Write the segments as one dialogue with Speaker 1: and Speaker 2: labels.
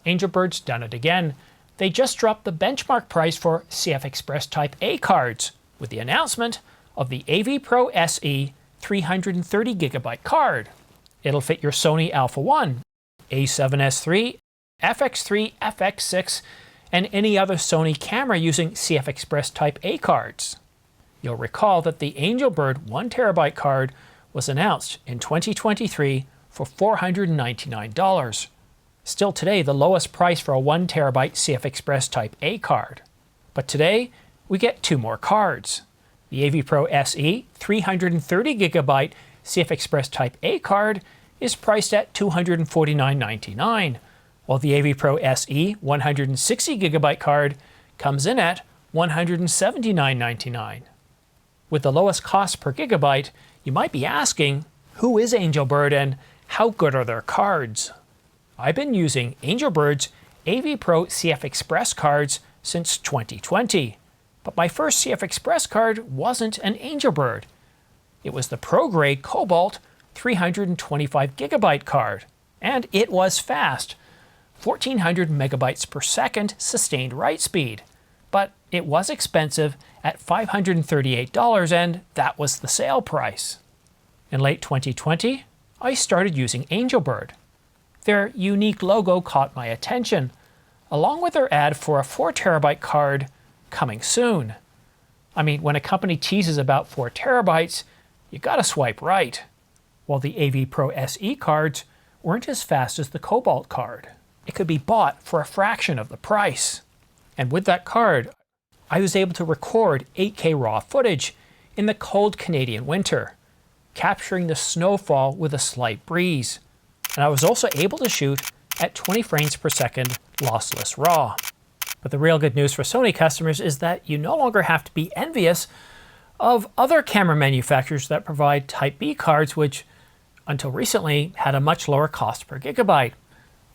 Speaker 1: Angelbird's done it again. They just dropped the benchmark price for CFexpress Type A cards with the announcement of the AV Pro SE 330GB card. It'll fit your Sony Alpha 1, A7S III, FX3, FX6, and any other Sony camera using CFexpress Type A cards. You'll recall that the Angelbird 1TB card was announced in 2023 for $499. Still today the lowest price for a 1TB CFexpress Type A card. But today we get two more cards. The AV Pro SE 330GB CFexpress Type A card is priced at $249.99, while the AV Pro SE 160GB card comes in at $179.99. With the lowest cost per gigabyte, you might be asking, who is Angelbird and how good are their cards? I've been using Angelbird's AV Pro CFexpress cards since 2020, but my first CFexpress card wasn't an Angelbird. It was the pro-grade Cobalt 325GB card, and it was fast, 1400 megabytes per second sustained write speed, but it was expensive at $538, and that was the sale price. In late 2020, I started using Angelbird. Their unique logo caught my attention, along with their ad for a 4TB card coming soon. I mean, when a company teases about 4 terabytes, you gotta swipe right. While the AV Pro SE cards weren't as fast as the Cobalt card. It could be bought for a fraction of the price. And with that card, I was able to record 8K raw footage in the cold Canadian winter, capturing the snowfall with a slight breeze. And I was also able to shoot at 20 frames per second lossless RAW. But the real good news for Sony customers is that you no longer have to be envious of other camera manufacturers that provide Type B cards, which until recently had a much lower cost per gigabyte.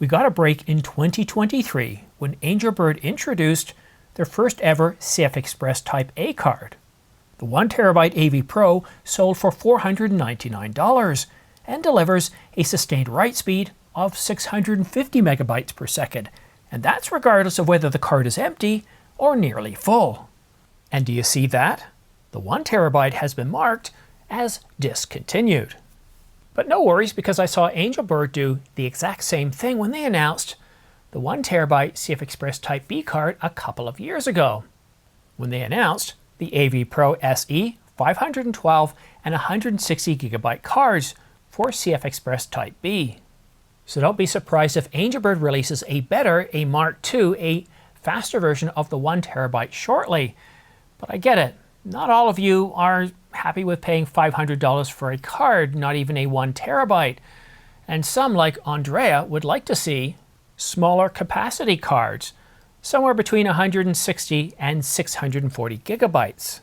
Speaker 1: We got a break in 2023 when Angelbird introduced their first ever CFexpress Type A card. The 1TB AV Pro sold for $499 and delivers a sustained write speed of 650 megabytes per second, and that's regardless of whether the card is empty or nearly full. And do you see that? The 1TB has been marked as discontinued. But no worries, because I saw Angelbird do the exact same thing when they announced the 1TB CFexpress Type B card a couple of years ago, when they announced the AV Pro SE 512 and 160GB cards for CFexpress Type B. So don't be surprised if Angelbird releases a better, a Mark II, a faster version of the 1TB shortly. But I get it, not all of you are happy with paying $500 for a card, not even a 1TB. And some, like Andrea, would like to see smaller capacity cards, somewhere between 160 and 640 gigabytes.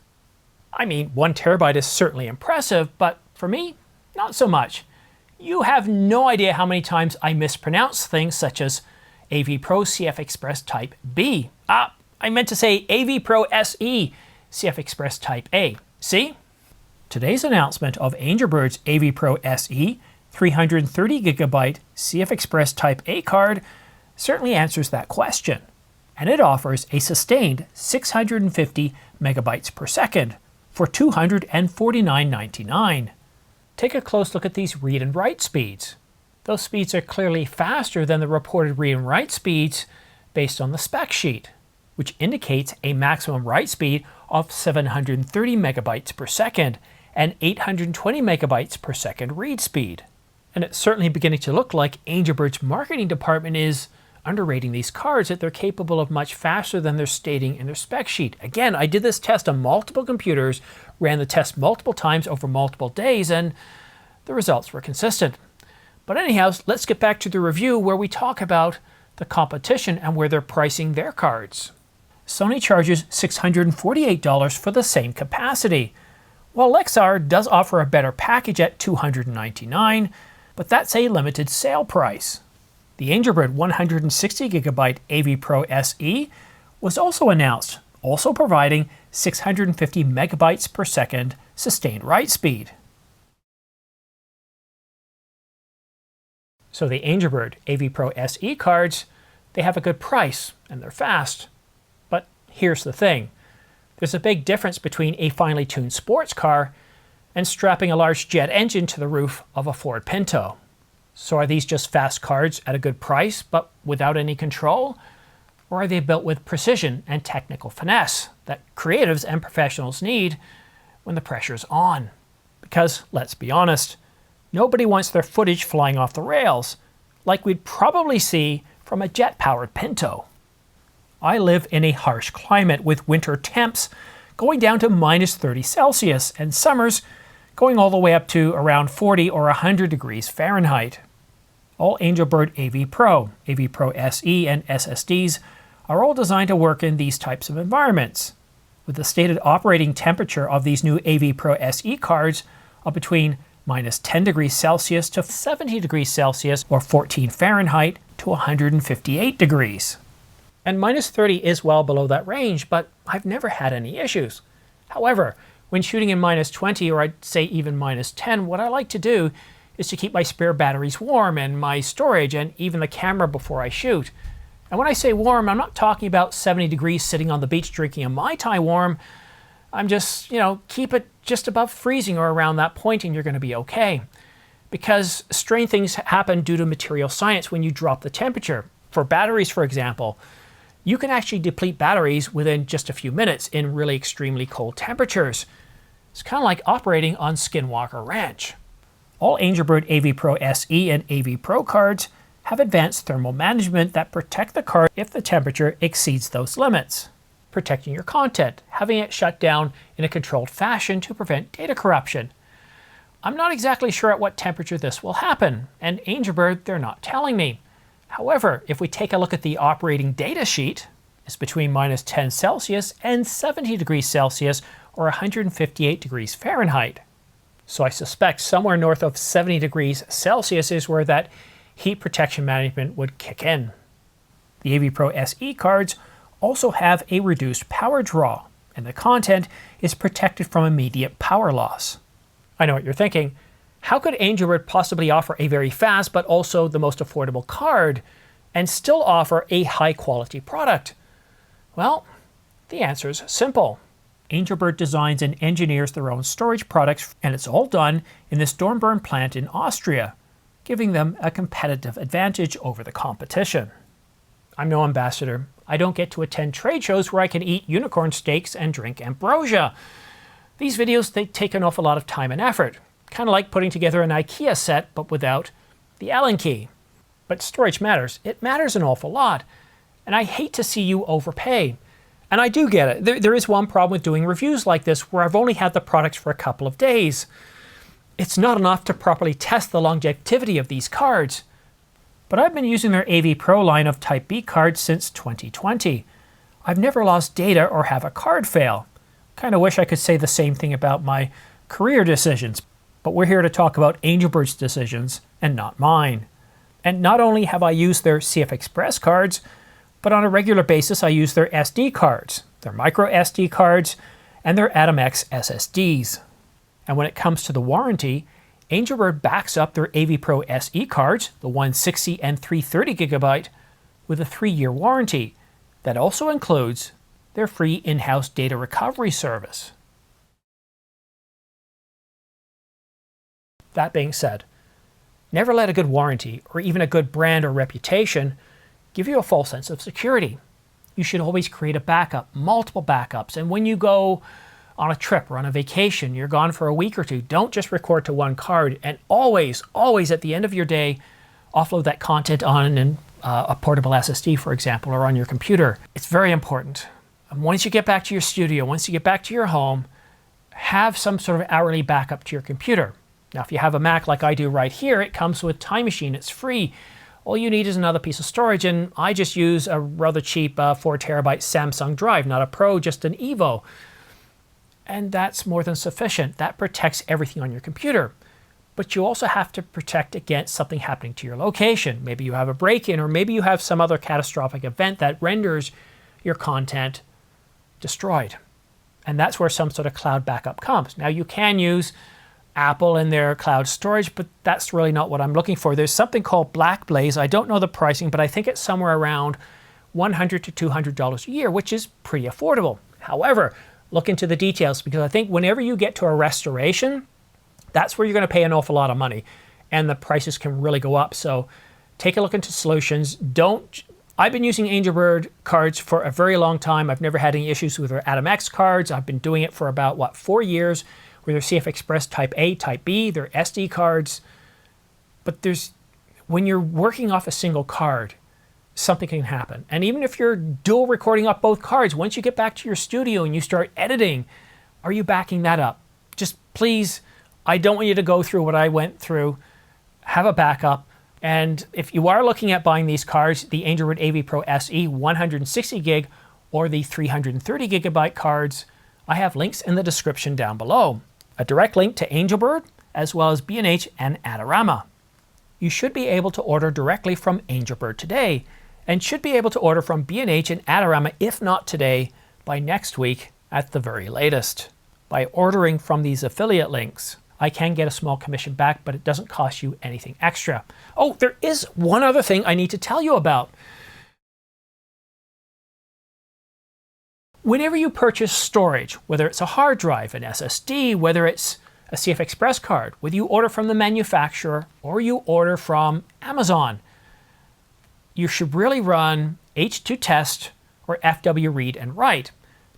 Speaker 1: I mean, 1TB is certainly impressive, but for me, not so much. You have no idea how many times I mispronounce things such as AV Pro CFexpress Type B. I meant to say AV Pro SE CFexpress Type A. See? Today's announcement of Angelbird's AV Pro SE 330GB CFexpress Type A card certainly answers that question, and it offers a sustained 650 megabytes per second for $249.99. Take a close look at these read and write speeds. Those speeds are clearly faster than the reported read and write speeds based on the spec sheet, which indicates a maximum write speed of 730 megabytes per second and 820 megabytes per second read speed. And it's certainly beginning to look like Angelbird's marketing department is underrating these cards, that they're capable of much faster than they're stating in their spec sheet. Again, I did this test on multiple computers, ran the test multiple times over multiple days, and the results were consistent. But anyhow, let's get back to the review where we talk about the competition and where they're pricing their cards. Sony charges $648 for the same capacity, while Lexar does offer a better package at $299, but that's a limited sale price. The Angelbird 160GB AV Pro SE was also announced, also providing 650 megabytes per second sustained write speed. So the Angelbird AV Pro SE cards They have a good price and they're fast. But here's the thing. There's a big difference between a finely tuned sports car and strapping a large jet engine to the roof of a Ford Pinto. So are these just fast cards at a good price but without any control? Or are they built with precision and technical finesse that creatives and professionals need when the pressure's on? Because, let's be honest, nobody wants their footage flying off the rails, like we'd probably see from a jet-powered Pinto. I live in a harsh climate with winter temps going down to -30°C and summers going all the way up to around 40 or 100 degrees Fahrenheit. All Angelbird AV Pro, AV Pro SE, and SSDs are all designed to work in these types of environments, with the stated operating temperature of these new AV Pro SE cards of between -10°C to 70°C or 14 Fahrenheit to 158 degrees. And -30 is well below that range, but I've never had any issues. However, when shooting in -20 or I'd say even -10, what I like to do is to keep my spare batteries warm and my storage and even the camera before I shoot. And when I say warm, I'm not talking about 70 degrees sitting on the beach drinking a Mai Tai warm. I'm just, keep it just above freezing or around that point and you're going to be okay. Because strange things happen due to material science when you drop the temperature. For batteries, for example, you can actually deplete batteries within just a few minutes in really extremely cold temperatures. It's kind of like operating on Skinwalker Ranch. All Angelbird AV Pro SE and AV Pro cards have advanced thermal management that protect the card if the temperature exceeds those limits, protecting your content, having it shut down in a controlled fashion to prevent data corruption. I'm not exactly sure at what temperature this will happen, and Angelbird, they're not telling me. However, if we take a look at the operating data sheet, it's between -10°C and 70°C or 158 degrees Fahrenheit. So I suspect somewhere north of 70°C is where that heat protection management would kick in. The AV Pro SE cards also have a reduced power draw, and the content is protected from immediate power loss. I know what you're thinking. How could Angelbird possibly offer a very fast but also the most affordable card and still offer a high quality product? Well, the answer is simple. Angelbird designs and engineers their own storage products, and it's all done in this Dornbirn plant in Austria, giving them a competitive advantage over the competition. I'm no ambassador. I don't get to attend trade shows where I can eat unicorn steaks and drink ambrosia. These videos, they take an awful lot of time and effort. Kind of like putting together an IKEA set, but without the Allen key. But storage matters. It matters an awful lot. And I hate to see you overpay. And I do get it. There is one problem with doing reviews like this where I've only had the products for a couple of days. It's not enough to properly test the longevity of these cards. But I've been using their AV Pro line of Type B cards since 2020. I've never lost data or have a card fail. Kind of wish I could say the same thing about my career decisions. But we're here to talk about Angelbird's decisions and not mine. And not only have I used their CFexpress cards, but on a regular basis I use their SD cards, their micro SD cards, and their AtomX SSDs. And when it comes to the warranty, Angelbird backs up their AV Pro SE cards, the 160 and 330GB, with a 3-year warranty that also includes their free in-house data recovery service. That being said, never let a good warranty or even a good brand or reputation give you a false sense of security. You should always create a backup, multiple backups, and when you go on a trip or on a vacation, you're gone for a week or two, don't just record to one card, and always, always at the end of your day, offload that content on a portable SSD, for example, or on your computer. It's very important. And once you get back to your studio, once you get back to your home, have some sort of hourly backup to your computer. Now, if you have a Mac like I do right here, it comes with Time Machine. It's free. All you need is another piece of storage, and I just use a rather cheap 4TB Samsung drive, not a Pro, just an Evo. And that's more than sufficient. That protects everything on your computer. But you also have to protect against something happening to your location. Maybe you have a break-in, or maybe you have some other catastrophic event that renders your content destroyed. And that's where some sort of cloud backup comes. Now, you can use Apple and their cloud storage, but that's really not what I'm looking for. There's something called Black Blaze. I don't know the pricing, but I think it's somewhere around $100 to $200 a year, which is pretty affordable. However, look into the details, because I think whenever you get to a restoration, that's where you're going to pay an awful lot of money, and the prices can really go up. So take a look into solutions. I've been using Angelbird cards for a very long time. I've never had any issues with their AtomX cards. I've been doing it for about, 4 years, with their CFexpress Type A, Type B, their SD cards. But when you're working off a single card, something can happen. And even if you're dual recording off both cards, once you get back to your studio and you start editing, are you backing that up? Just please, I don't want you to go through what I went through. Have a backup. And if you are looking at buying these cards, the Angelbird AV Pro SE 160 gig or the 330 gigabyte cards, I have links in the description down below. A direct link to Angelbird, as well as B&H and Adorama. You should be able to order directly from Angelbird today, and should be able to order from B&H and Adorama, if not today, by next week at the very latest. By ordering from these affiliate links, I can get a small commission back, but it doesn't cost you anything extra. Oh, there is one other thing I need to tell you about. Whenever you purchase storage, whether it's a hard drive, an SSD, whether it's a CFexpress card, whether you order from the manufacturer or you order from Amazon, you should really run H2 test or FW read and write.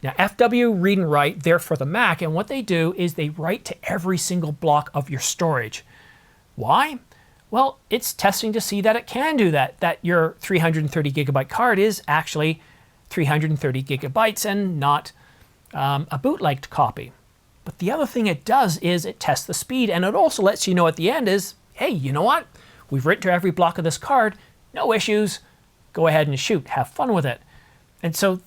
Speaker 1: Now, FW read and write, they're for the Mac, and what they do is they write to every single block of your storage. Why? Well, it's testing to see that it can do that, that your 330 gigabyte card is actually 330 gigabytes and not a bootlegged copy. But the other thing it does is it tests the speed, and it also lets you know at the end is, hey, you know what? We've written to every block of this card, no issues, go ahead and shoot, have fun with it. And so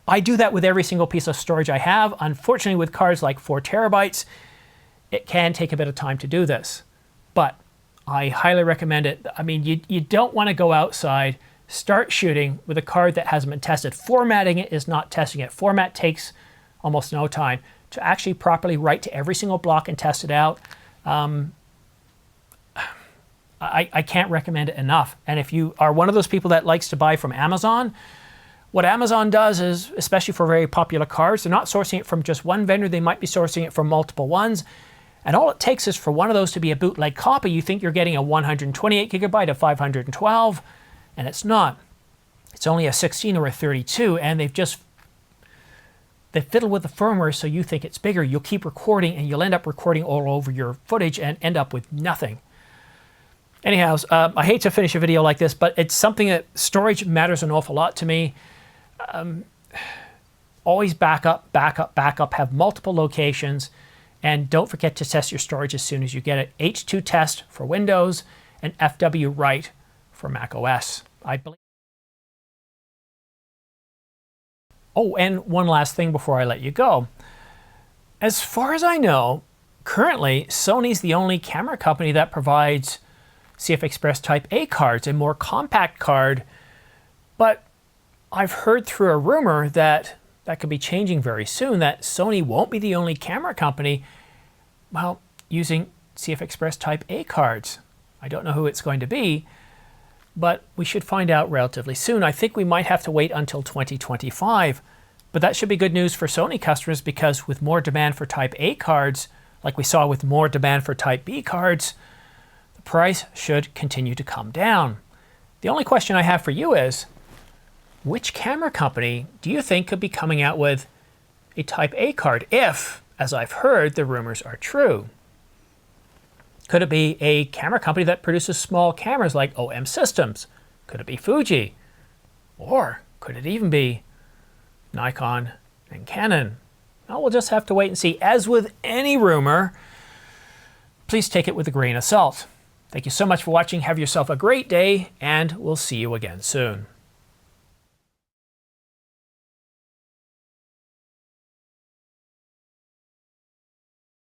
Speaker 1: I do that with every single piece of storage I have. Unfortunately, with cards like 4 terabytes, it can take a bit of time to do this. But I highly recommend it. I mean, you don't want to go outside, start shooting with a card that hasn't been tested. Formatting it is not testing it. Format takes almost no time. To actually properly write to every single block and test it out, I can't recommend it enough. And if you are one of those people that likes to buy from Amazon, what Amazon does is, especially for very popular cards, they're not sourcing it from just one vendor, they might be sourcing it from multiple ones. And all it takes is for one of those to be a bootleg copy. You think you're getting a 128 gigabyte, a 512, and it's not. It's only a 16 or a 32, and they fiddle with the firmware so you think it's bigger. You'll keep recording, and you'll end up recording all over your footage and end up with nothing. Anyhow, I hate to finish a video like this, but it's something that storage matters an awful lot to me. Always back up, have multiple locations, and don't forget to test your storage as soon as you get it. H2 test for Windows and FW write for Mac OS, I believe. Oh, and one last thing before I let you go. As far as I know, currently Sony's the only camera company that provides CFexpress Type A cards, a more compact card, but I've heard through a rumor that could be changing very soon, that Sony won't be the only camera company, well, using CFexpress Type A cards. I don't know who it's going to be, but we should find out relatively soon. I think we might have to wait until 2025, but that should be good news for Sony customers, because with more demand for Type A cards, like we saw with more demand for Type B cards, the price should continue to come down. The only question I have for you is, which camera company do you think could be coming out with a Type A card if, as I've heard, the rumors are true? Could it be a camera company that produces small cameras like OM Systems? Could it be Fuji? Or could it even be Nikon and Canon? Well, we'll just have to wait and see. As with any rumor, please take it with a grain of salt. Thank you so much for watching. Have yourself a great day, and we'll see you again soon.